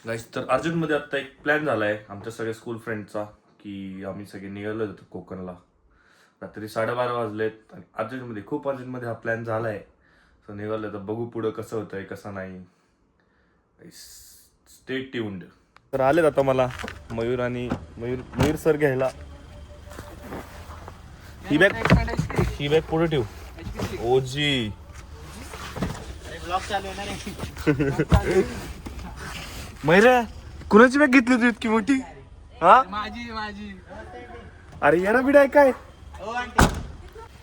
गाईस तर अर्जंटमध्ये आता एक प्लॅन झालाय आमच्या सगळ्या स्कूल फ्रेंडचा की आम्ही सगळे निघालो जातो कोकणला. रात्री 12:30 वाजलेत आणि अर्जंटमध्ये खूप अर्जंटमध्ये हा प्लॅन झालाय. तर निघालो तर बघू पुढं कसं होतंय कसं नाही. Stay tuned. तर आलेत आता मला मयूर आणि मयूर सर घ्यायला. ही बॅग पुढे ठेवू. ओजी मैरा कुणाची बॅग घेतली तू इतकी मोठी? हा माझी अरे येणा बिडाय काय.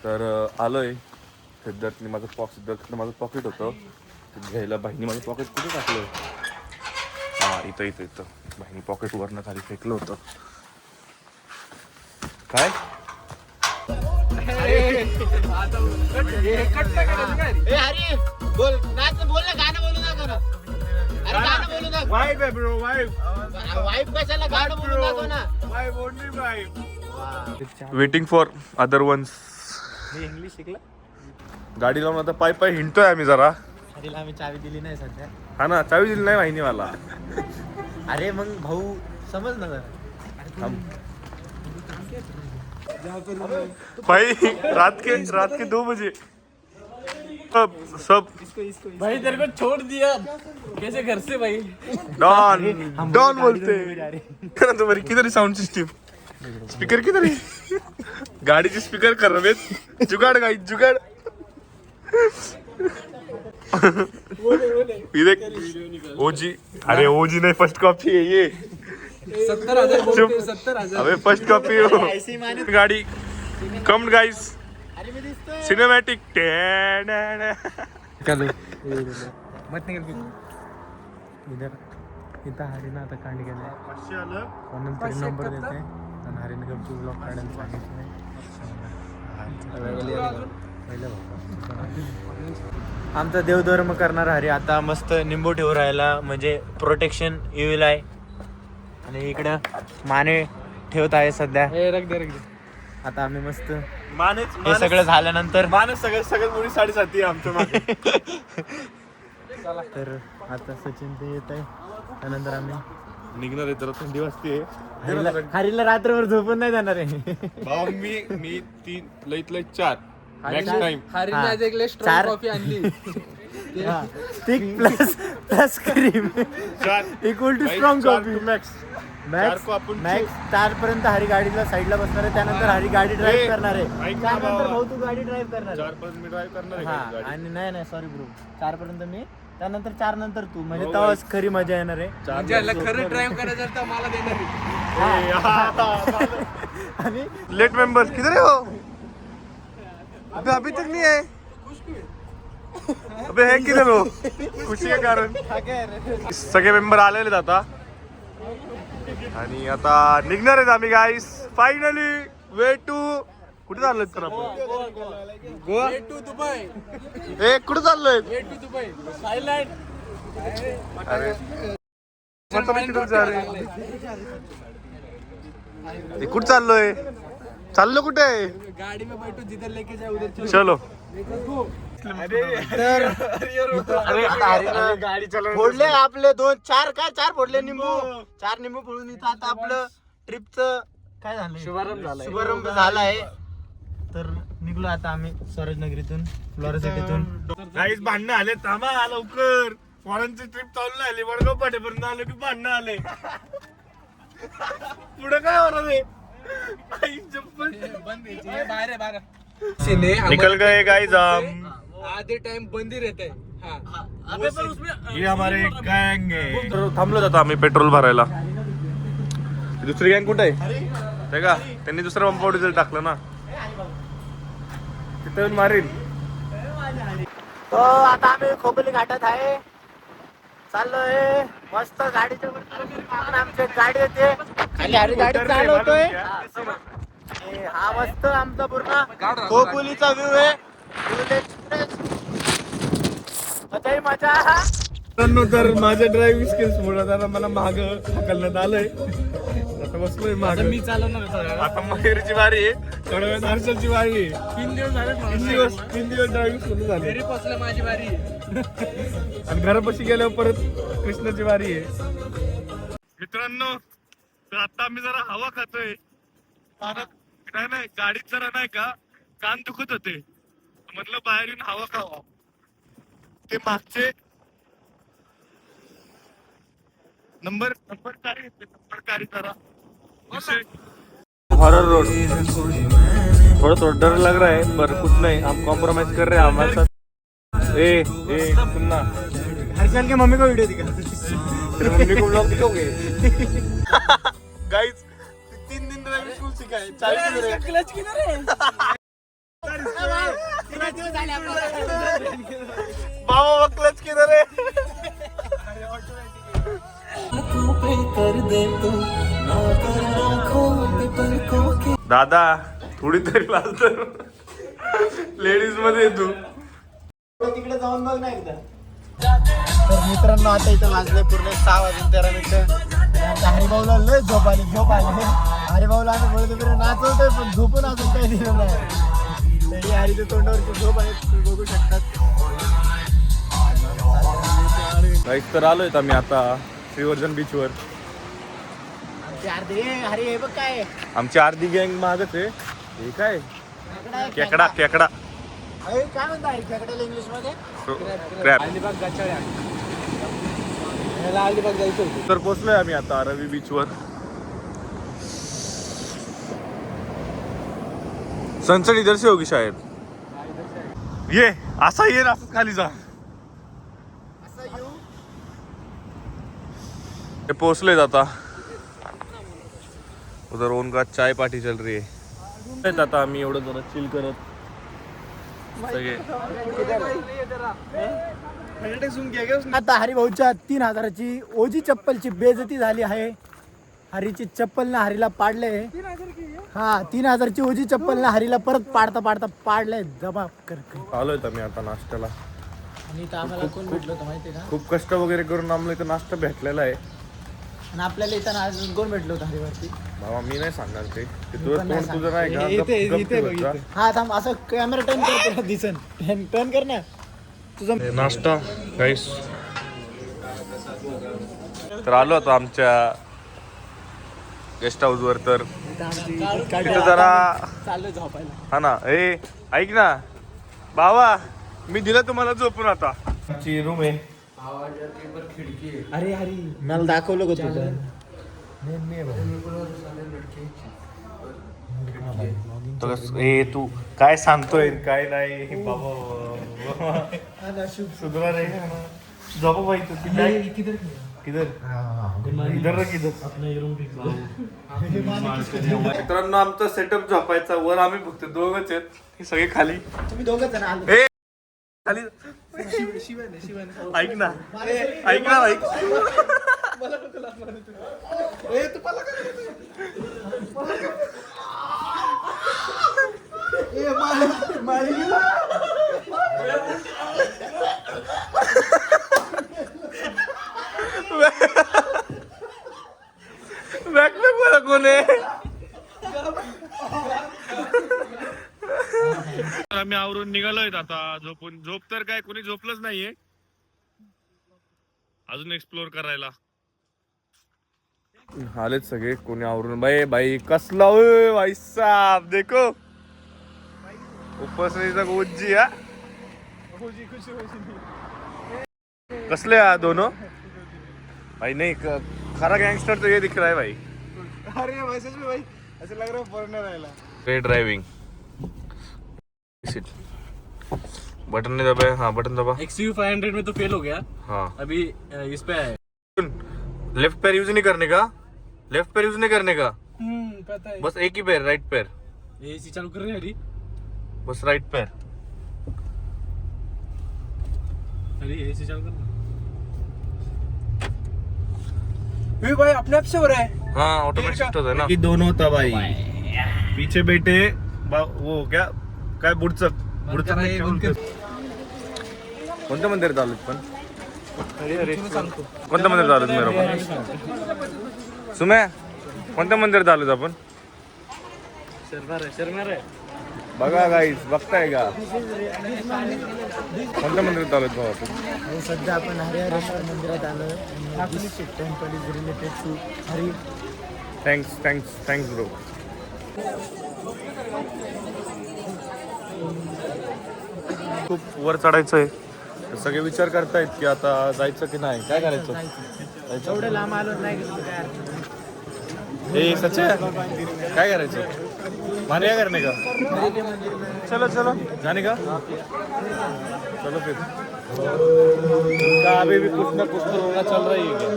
तर आलोय सिद्धार्थने माझं पॉकेट होतं ते घ्यायला. बहिणी माझं पॉकेट कुठे टाकलं? हा इथं बहिणी पॉकेट वरनं खाली फेकलं होतं. काय waiting for other ones. English शिकला. गाडी लावून आता पाय पाय हिंडतोय आम्ही जरा. हरीला आम्ही चावी दिली नाही सध्या. हा ना चावी दिली नाही बहिणी मला. अरे मग भाऊ समज ना जरा. भाई रात के 2 बजे सब भाई तेरे को छोड़ दिया कैसे घर से भाई. डॉन बोलते. तुम्हारी किधर साउंड सिस्टम स्पीकर किधर है? गाडीचे स्पीकर खराब जुगाड़ गाई जुगाड़. ओजी अरे ओजी नहीं फर्स्ट कॉपी है ये. 70,000 अबे फर्स्ट कॉपी हो गाड़ी. कम गाइस सिनेमैटिक. मत निकल इथं हरीनं आता कांड केलं. नंतर नंबर देते आणि हरीनं गपचूप ब्लॉक काढायला सांगितलं. आमचा देवधर्म करणार हरी आता मस्त निंबू ठेवून राहिला म्हणजे प्रोटेक्शन येईल आहे. आणि इकडं माने ठेवत आहे सध्या. आता आम्ही मस्त हे सगळं झाल्यानंतर सगळ्यात मोठी साडेसाती आमच्या मागे. तर आता सचिन ते येत आहे. त्यानंतर आम्ही निघणार आहे. तर थंडी वाजते. हरीला रात्रभर झोपून नाही जाणार आहे. भाऊ मी 3 लईत 4 मॅक्स टाइम. चार कॉफी आणली. Thick plus cream equal to strong coffee. Max 4 पर्यंत हरी गाडीला साईडला बसणार आहे. त्यानंतर हरी गाडी ड्राईव्ह करणार आहे. त्यानंतर भाऊ तू गाडी ड्राईव्ह करणार 4 पर्यंत मी ड्राईव्ह करणार हा. आहे. आणि नाही सॉरी ब्रो 4 पर्यंत मी त्यानंतर 4 नंतर तू म्हणजे तेव्हाच खरी मजा येणार आहे. खरं ड्राईव्ह करायचं तर मला देणार. आणि लेट मेंबर्स किधर है हो? अभी तक नहीं है. अबे है किधर हो? खुशी के कारण सगळे मेंबर आलेले आता आणि आता निघणार आहेत आम्ही गाईस. फायनली वे टू कुठे चाललोय तर आपण? Goa to Dubai. ए कुठे चाललोय? To Dubai Thailand. कुठे चाललोय? चाललो कुठे? गाडी में बैठो जिधर लेके जाए उधर चलो. तर फोडले आपले 4 फोडले निंबू. 4 निंबू फोडून इथं आता आपलं ट्रिपचं काय झालं शुभारंभ झालाय. तर निघलो आता आम्ही स्वराजनगरीतून फ्लॉरेसिटीतून. गाईस भांडणं आले. थांबा लवकर. फॉरेनची ट्रिप चालू झाली. वडगाव पाठेपर्यंत आलो की भांडणं आले. पुढे काय होणार आहे? बाहर निकल गए गाइस हम. आधे टाइम बंद ही रहता है. हाँ ये हमारे गँग आहे. थांबलो जातो आम्ही पेट्रोल भरायला. दुसरी गँग कुठे आहे ते का? त्यांनी दुसऱ्या पंपावर डिझेल टाकलं ना. तिथे येऊन मारीन. तो आता आम्ही खोपोली घाटात आहे. चाललोय मस्त गाडीच्या वर. आमची गाडी येते खाली हरी गाडी चालवतोय. हा मस्त आमचा पूर्ण खोपोलीचा व्ह्यू आहे. मजा. तर माझ्या ड्रायव्हिंग स्किल्स मुळे आता मला माग ढकलण्यात आलंय. आता बसलोय माग. मी चालवणार. आता मयूरची वारी आहे. थोड्या वेळात हर्षलची वारी आहे. 3 दिवस झाले. 3 दिवस ड्रायव्हिंग सुरू झाली. घरी पोचलं माझी वारी. आणि घरापाशी गेल्यावर परत कृष्णाची वारी आहे. मित्रांनो, तर आता आम्ही जरा हवा खातोय. नाही गाडीत जरा नाही का कान दुखत होते, म्हटलं बाहेर येऊन हवा खावा. ते मागचे नंबर कारी जरा हॉरर रोड. थोड़ा डर लग रहा है पर कुछ नहीं, हम कॉम्प्रोमाइज कर रहे हैं हमारे साथ. ए सुनना, हर्षल के मम्मी को वीडियो दिखा. तेरे मम्मी को ब्लॉग दिखाओगे? गाइस 3 दिन ड्राइविंग स्कूल सीखा है. क्लच की रे. बाबा क्लच किधर है? दादा थोडी तरी लाज लेडीज मध्ये तू तिकडे जाऊन बघ ना एकदा. तर मित्रांनो, आता इथं वाजले पूर्ण 6:13. हरिभाऊला लय झोप आली. हरिभाऊला आम्ही बोलतो फिर नाचवतोय पण झोपून अजून काही दिलं नाही. तरी हरीच्या तोंडावरची झोप आहे, तुम्ही बघू शकतात. तर आलोय आम्ही आता श्रीवर्धन बीच वर. हरी हे बघ काय, आमची अर्धी गँग मागच आहे. हे काय खेकडा अरे काय म्हणता खेकड्याला इंग्लिश मध्ये? क्रॅब. अलिबाग गचाळ्या. याला अलिबाग जायचं होतं. तर पोहोचलोय आम्ही आता रवी बीच वर. सनसेट इधर से होगी शायद. ये असा ये ना, असंच खाली जा. ये पोहोचलोय आता. उधर उनका चाय पार्टी चल रही है. आता आम्ही एवढं जरा चिल करत सगळे. आता हरिभाऊच्या 3,000ची ओजी चप्पलची बेइज्जती झाली आहे. हरीची चप्पल ना हरीला पाडले. हा 3,000ची ओजी चप्पल ना हरीला परत पाडता पाडले. जबाब कर. आलोय आम्ही आता नाश्त्याला. आणि इथं आम्हाला कोण भेटलो होतं माहितीये का? खूप कष्ट वगैरे करून आम्हाला इथं नाश्ता भेटलेला आहे. आणि आपल्याला इथं अजून कोण भेटलो होतं हरीवरती? बाबा मी नाही सांगणार ते. पण तुझं नाही तोंड तुझं नाही का इथे बघ, इथे. हा थांब, असं कॅमेरा टर्न करतो दिसन. टर्न कर ना तुझं. नाश्ता गाईस. तर आलो आता आमच्या गेस्ट हाऊस वर. तर इथं जरा चाललो झोपायला. हा ना. ए ऐक ना बाबा, मी दिलं तुम्हाला झोपून. आता आमची रूम आहे. अरे हरी मला दाखवलं का तुझं? ए तू काय सांगतोय काय नाही बाबा. सुधरा रे झोपा बाई. तू किधर मित्रांनो, आमचा सेटअप झोपायचा. वर आम्ही फक्त दोघच आहेत, हे सगळे खाली. तुम्ही दोघं जण आले. ए खाली ऐक ना ऐक. बॅकपॅक मला कोण आहे? आम्ही आवरून निघालोय आता. झोप तर काय कोणी झोपलंच नाहीये अजून एक्सप्लोर करायला. आलेत सगळे कोणी आवरून. बाई कसला भाई साहब देखो ऊपर से गोजी. हा कसले दोनों भाई. नहीं खरा गैंगस्टर तो ये दिख रहा है भाई. अरे मैसेज में भाई ऐसे लग रहा है फॉरेनर आएला. ड्राइविंग बटन नहीं दबाया. हाँ बटन दबा. XUV 500 में तो फेल हो गया. हाँ अभी इस पे है. लेफ्ट पैर यूज नहीं करने का. पता है. बस एक ही पैर, राइट पैर. एसी चालू कर रहे हैं हरी. बस राइट पैर. हरी एसी चालू कर. भाई अपने आप से हो रहा है. हाँ ऑटोमेटिक शिफ्ट होता है ना. दोनों होता भाई. पीछे बैठे वो क्या काय बुडचक कोणत्या मंदिरात आलोत पण? कोणत्या मंदिरात आलोत मेरा सुम्या? कोणत्या मंदिरात आलोत आपण? शर्मा रे. बघा गाईस, बघताय का कोणत्या मंदिरात आलोय भाऊ आपण? हो, सध्या आपण हरिहरेश्वर मंदिरात आलो. Temple is related to Hari. Thanks bro. खूप वर चढायचं आहे. तर सगळे विचार करतायत की आता जायचं की नाही, काय करायचं? एवढं लांब आलो नाही गेलो काय अर्थ नाही. ए सच्चे काय करायचं? माने क्या करने का? चलो जाने का? चलो फिर. अभी भी कुछ ना कुछ तो रोना चल रही है क्या?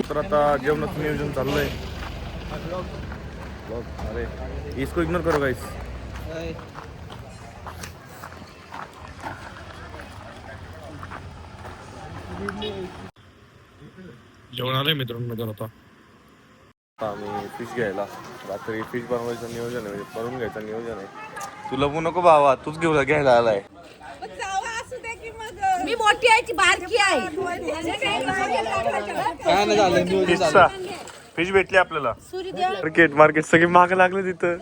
तर आता जेवणाचं नियोजन चाललंय. अरे इसको इग्नोर करो गाइस. जेवण आलंय मित्रांनो. आता आम्ही फिश घ्यायला रात्री फिश बनवायचं नियोजन आहे, म्हणजे बनवून घ्यायचं नियोजन आहे. तुला पण नको भावा, तूच घ्यायला आलाय. मी मोठी आहे ती बारकी आहे. काय नाही झालं फिशचा फिश भेटली आपल्याला. मार्केट सगळे माग लागले तिथं.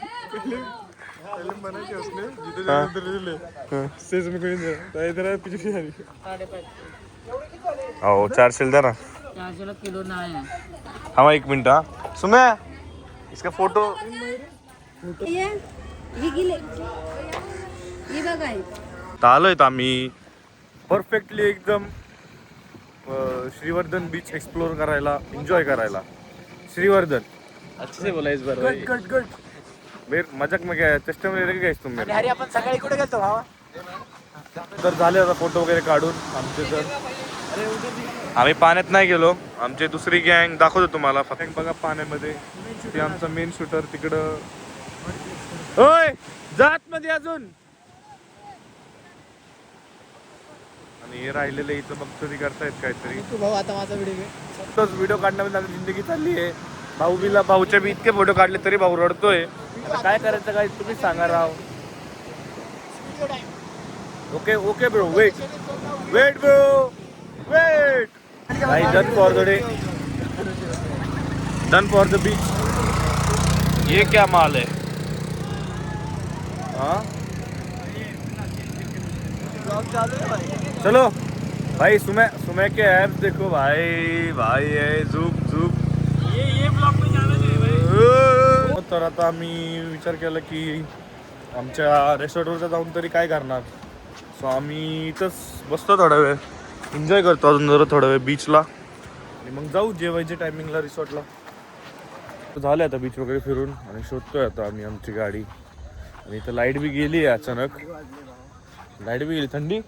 हो 400 द्या ना. 400 किलो नाही आहे. हाँ 1 मिनट. हाँ सुमे इसका फोटो. आलोय आम्ही परफेक्टली एकदम श्रीवर्धन बीच एक्सप्लोर करायला, एन्जॉय करायला. श्रीवर्धन अच्छे से बोला इस बार. गुड. मेरे मजाक में क्या है, चेष्टा में लेके गए तुम मेरे. हरी आपण सकाळी कुठे गेलतो भावा? तर झाले आता फोटो वगैरे काढून आमचे. तर आम्ही पाण्यात नाही गेलो. आमची दुसरी गँग दाखवतो तुम्हाला. फक्त बघा पाण्यामध्ये ते आमचा मेन शूटर तिकडं. होय जात मध्ये अजून. आणि हे राहिलेले इथं बघतो करतायत काहीतरी. तू भाऊ आता माझा व्हिडिओ घे. तोच व्हिडिओ काढण्यामध्ये आता जिंदगी चालली आहे. भाऊच्या बी इतके फोटो काढले तरी भाऊ रडतोय. आता काय करायचं काय तुम्ही सांगा राव. Okay bro wait bro wait. भाई done for the day, done for the beach. ये क्या माल है? हाँ चलो भाई. सुमे के ऐप्स देखो भाई है झूप. ये ब्लॉग में जाना चाहिए भाई. तर आता आम्ही विचार केला की आमच्या रेस्टॉरंटवर जाऊन तरी काय करणार. सो आम्ही इथंच बसतो थोडा वेळ, एन्जॉय करतो अजून जरा थोडा वेळ बीचला, आणि मग जाऊ जेवायच्या टायमिंगला रिसॉर्टला. झालं आता बीच वगैरे फिरून आणि शोधतोय आता आम्ही आमची गाडी. आणि इथं लाईट बी गेली आहे अचानक. लाईट बी गेली. थंडी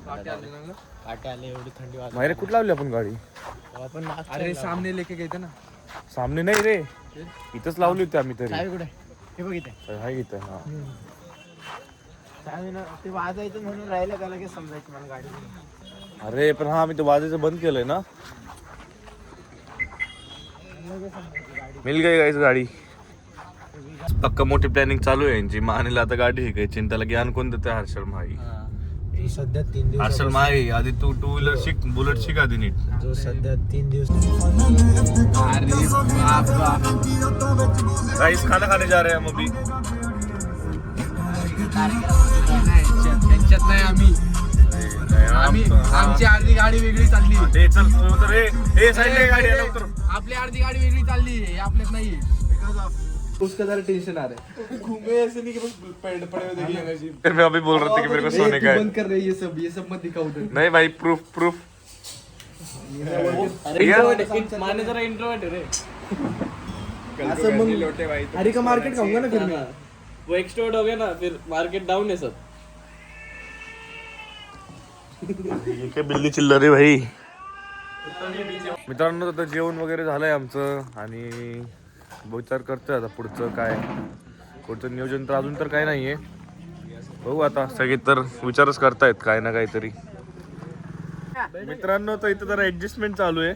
काटे आले, एवढी थंडी वाजली. माहिती कुठं लावली आपण गाडी? आपण अरे सामने लेके गए थे ना. सामने नाही रे, इथंच लावली होती आम्ही तरी. चावी कुठे? हे बघ इथे. हाय इथं. हा चावी ना ते वाजायचं म्हणून राहिलं का लगेच समजायचं मला गाडी. अरे पण हा आम्ही ते वाजायचं बंद केलंय ना. मिल गई गाईस गाडी. पक्का मोठी प्लॅनिंग चालू आहे यांची. मानेला आता गाडी शिकायची आणि त्याला ज्ञान कोण देते? हर्षल माही. जो सध्या 3 दिवस. हर्षल माही आधी तू 2 व्हीलर शिक, बुलेट शिक आधी नीट. जो सध्या 3 दिवस. अरे बाबा गाइस खाना खाने जा रहे हैं हम अभी. त्यांच्यात नाही आम्ही आमची अर्धी गाडी वेगळी चालली. ए चल उतर. ए साइड गाडी आहे उतर. आपली अर्धी गाडी वेगळी चालली, आपल्यात नाही. उसका जरा टेंशन आ रहा है. घूमे ऐसे नहीं कि बस पड़े हुए देखिए एनर्जी. फिर मैं अभी बोल रहा था कि मेरे को सोने का है. बंद कर रहे ये सब मत दिखाओ उधर. नहीं भाई प्रूफ. माने जरा इंट्रोवर्ट है रे. असं मग लोटे भाई हरी का मार्केट खाऊंगा ना फिर मैं. वो एक्सट्रोवर्ट हो गया ना, फिर मार्केट डाउन है सब. ये काय बिल्ली चिल्लर आहे भाई. मित्रांनो आता जेवण वगैरे झालंय आमचं आणि विचार करतोय आता पुढचं नियोजन तर अजून तर काय नाहीये. बघू आता सगळे तर विचारच करतायत काय ना काहीतरी. मित्रांनो तर इथं जरा ऍडजस्टमेंट चालू आहे.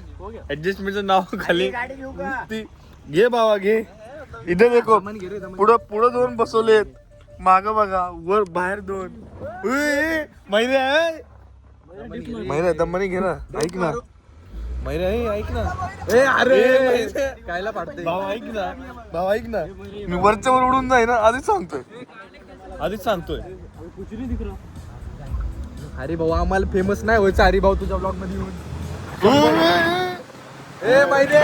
ऍडजस्टमेंटचं नाव खाली घे बाबा घे. इथे देखो पुढं 2 बसवलेत, माग बघा, वर बाहेर 2. महिने दमनी घे ना. ऐक ना मैरे ऐक ना. ए अरे कायला पाडते भाऊ ऐक ना मी वरच्या वर उडून जाई ना आधीच सांगतोय अरे भाऊ आम्हाला फेमस नाही व्हायचं. अरे भाऊ तुझ्या ब्लॉग मध्ये येऊन ए मैरे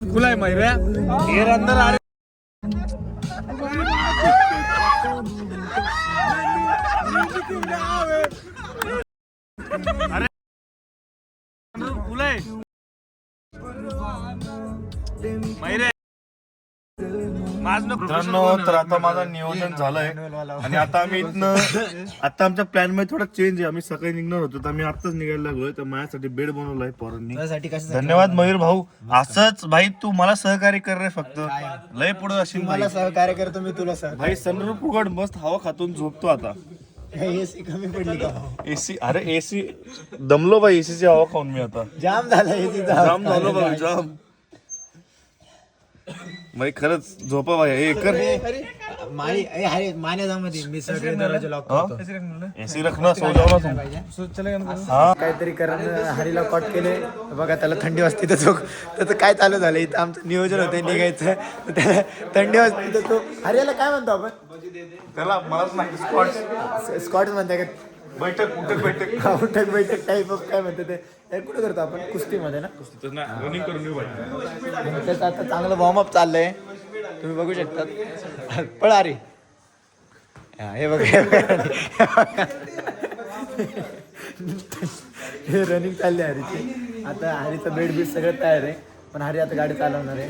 खुला है मैरे ये अंदर आ मित्रांनो तर आता माझं नियोजन झालंय आणि आता आम्ही आता आमच्या प्लॅन मध्ये थोडा चेंज आहे. आम्ही सकाळी निघणार होतो तर आम्ही आताच निघायला लागलोय. तर माझ्यासाठी बेड बनवलाय पोरांनी. धन्यवाद मयूर भाऊ. असंच भाई तू मला सहकार्य कर रे. फक्त लय पुढे असेल मला सहकार्य करतो मी तुला सर. भाई सनरूफ उघड मस्त हवा खातून झोपतो आता. एसी कमी पडली का? एसी अरे एसी दमलो भाई. एसीची हवा खाऊन मी आता जाम झाला एसी जाम झालो भाऊ जाम. भाई खरंच झोपा भाई हे कर मी सगळे दरवाजे लॉक करतो. एसी रखना सो जाओ ना काहीतरी करण हरीला कॉट केले बघा. त्याला थंडी वाजते तर त्याचं काय चालू झालं इथं. आमचं नियोजन होतं निघायचं त्याला थंडी वाजते तर तो हरियाला काय म्हणतो आपण? त्याला मलाच माहिती स्कॉट म्हणताय का? उठक बैठक टाईप ऑफ काय म्हणते ते कुठे करतो आपण? कुस्तीमध्ये ना. रनिंग करून घेऊ भाई. त्याचं आता चांगलं वॉर्मअप चाललंय तुम्ही बघू शकता. पळ अरे हे बघा हे रनिंग चालली हरीची. आता हरीचं बेड बीड सगळं तयार आहे. पण हरी आता गाडी चालवणार आहे.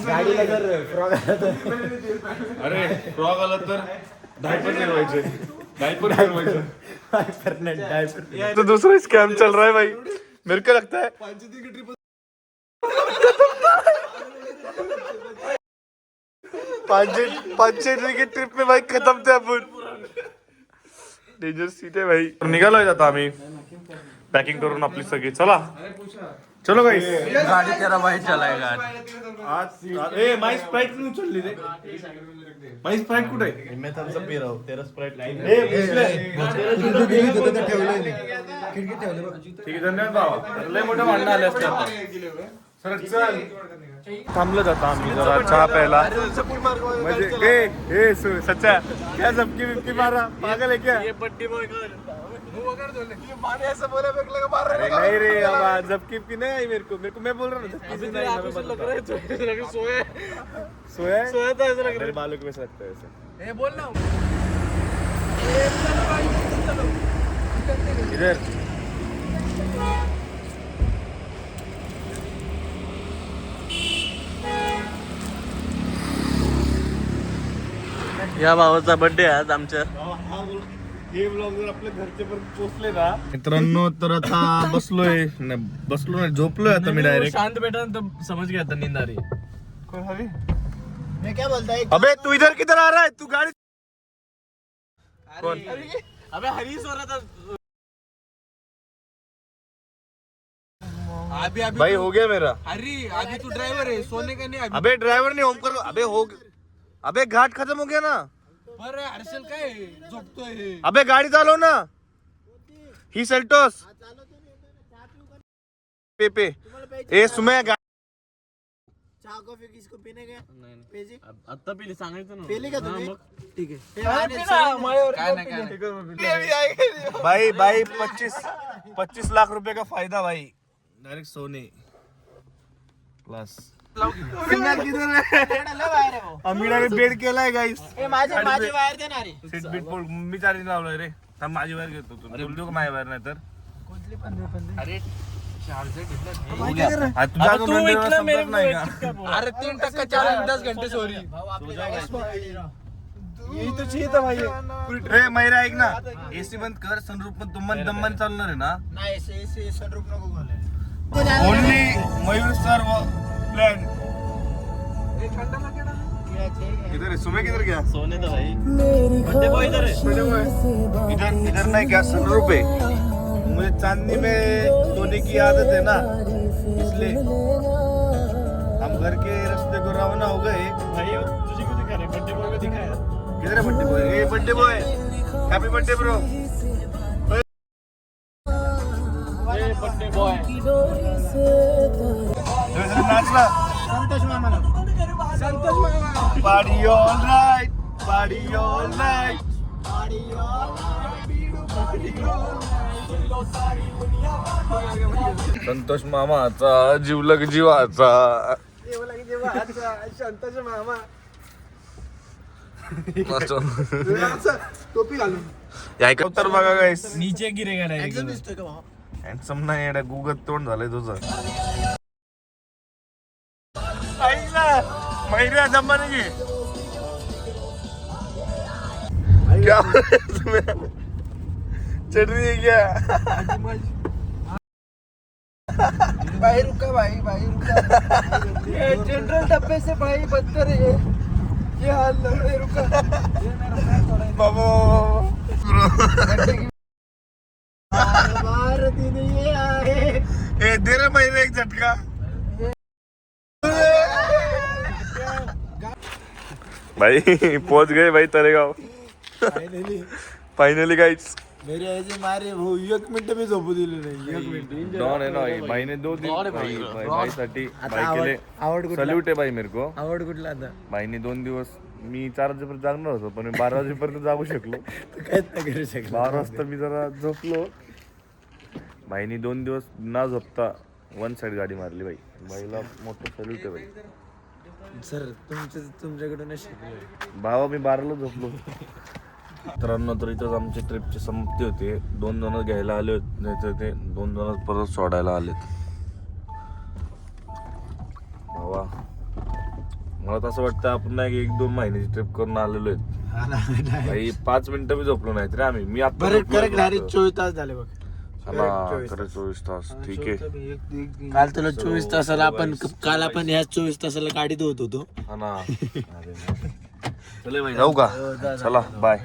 गाडीला जर फ्रॉग आला तर अरे फ्रॉग आला तर डायपर फिरवायचे. डायपर तो दूसरा स्कैम चल रहा है भाई. मेरे को लगता है पांचेरी की ट्रिप में भाई खत्म थे आपण. डेंजर सीट आहे भाई. निघालोय आता आम्ही पॅकिंग करून आपली सगळी. चलो गाइस गाड़ी तेरा भाई चलाएगा. आज ए माय स्प्राइट नाही उचलली रे. माय स्प्राइट कुठे आहे? मैं थम्स अप पी रहा हूं. तेरा स्प्राइट ठीक आहे धन्यवाद बाबा. लय मोठं भांडण आले असते आता. चल थांबलं जातं आम्ही जरा चहा प्यायला. म्हणजे सच्चा क्या झपकी बिपकी मारा पागल है क्या? अरे नहीं रे अब झपकी बिपकी नहीं आई मेरे को मैं बोल रहा हूँ झपकी से नहीं. सोया था ऐसा लग रहा है. बालों के वैसे लगता है ऐसे. ए बोल ना इधर या भावाचा बर्थडे आज आमच्या. हे ब्लॉग जर आपल्या घरचे पण पोहोचले ना मित्रांनो तर आता बसलोय झोपलोय आता मी डायरेक्ट. शांत बैठा तो समझ गया था नींद आ रही. मैं क्या बोलता है? अबे तू इधर किधर आ रहा है? तू गाड़ी कौन? अबे हरीश हो रहा था. अभी भाई हो गया मेरा. हरी अभी तू ड्राइवर है सोने का नहीं. अबे ड्राइवर नहीं ओमकर. अबे घाट खत्म हो गया ना. अरे हर्षल काय झोपतोय. अबे गाड़ी चालव ना. ही सेल्टोस पे ए सुमे चहा कॉफी किसको पीने का? पेजी आता पिली सांगायचं ना. पेली का तुम्ही? ठीक है. भाई 25 लाख रुपए का फायदा भाई. डायरेक्ट सोने क्लास. आम्ही डायरेक्ट बेड केलाय गाईस. माझे वायर दे ना रे. सीट बीट बोल मी चार्जिंग लावलोय रे. थांब माझी वायर घेतो तू. बोल देऊ का माझी वायर नाही तर. अरे तुझा अजून संपत नाही का? अरे 3% चार्ज 10 घंटे सॉरी. यही तो चाहिए था भाई. रे मैरा ऐक ना एसी बंद कर. सनरूफ पण तुम दम्माने चालणार आहे ना. नाही एसी सनरूफ नको घालायला. Only Mayur sir plan. किधर है सुमे किधर गया सोने तो भाई बर्थडे बॉय इधर है इधर इधर नहीं क्या सनरूफ है मुझे चांदनी में सोने की आदत है ना इसलिए हम घर के रास्ते को रवाना हो गए भाई तुझे क्यों दिखा रहे बर्थडे बॉय को दिखाया किधर है बर्थडे बॉय ये birthday boy happy birthday bro ये बर्थडे बॉय नाचला संतोष मामा Party all night, party all night. Santosh मामाचा जीवलग जीवाचा संतोष मामा टोपी घालून ऐका तर बघा गाईस नीचे गिरेगा नाही हँडसम नाही येडा गुगत तोंड झालंय तुझं ऐकला महिन्या जमाने की क्या चटनी है क्या भाई रुका भाई रुका ये जनरल डब्बे से भाई बदतर है ये हाल है रुका बाबा बार दिन ये आए ए दे रे महिने एक झटका भाई पहुंच गए भाई तरेगाव फायनली गाइस मेरे ऐसे मारे भाऊ 1 मिनिट मी झोपू दिले नाही 1 मिनिट डॉन है ना भाई ने 2 दिन भाई साठी भाई के लिए आवड कुठला सल्यूट है भाई मेरे को आवड कुठला आता भाई ने 2 दिवस मी 4 वाजेपर्यंत जागणार होतो पण मी 12 वाजेपर्यंत जागू शकलो काहीच नाही करू शकलो 12 वाजता मी जरा झोपलो भाईनी 2 दिवस न झोपता 1 साइड गाडी मारली भाई भाईला मोठं सल्यूट आहे भाई सर तुमच्याकडूनच शिकलो भावा मी 12ला झोपलो मित्रांनो तर इथंच आमची ट्रिपची समाप्ती होती 2 जण घ्यायला आले होते नाही तर ते 2 जण परत सोडायला आलेत भावा मला तर असं वाटतं आपण नाही 1-2 महिन्याची ट्रिप करून आलेलो आहेत भाई 5 मिनिटं मी झोपलो नाही तरी आम्ही मी आता करेक्ट डायरेक्ट 24 तास झाले बघ खरं 24 तास ठीक आहे काल तुला 24 तासाला आपण काल आपण ह्या 24 तासाला गाडी धुवत होतो हा ना चले भाई जाऊ का चला बाय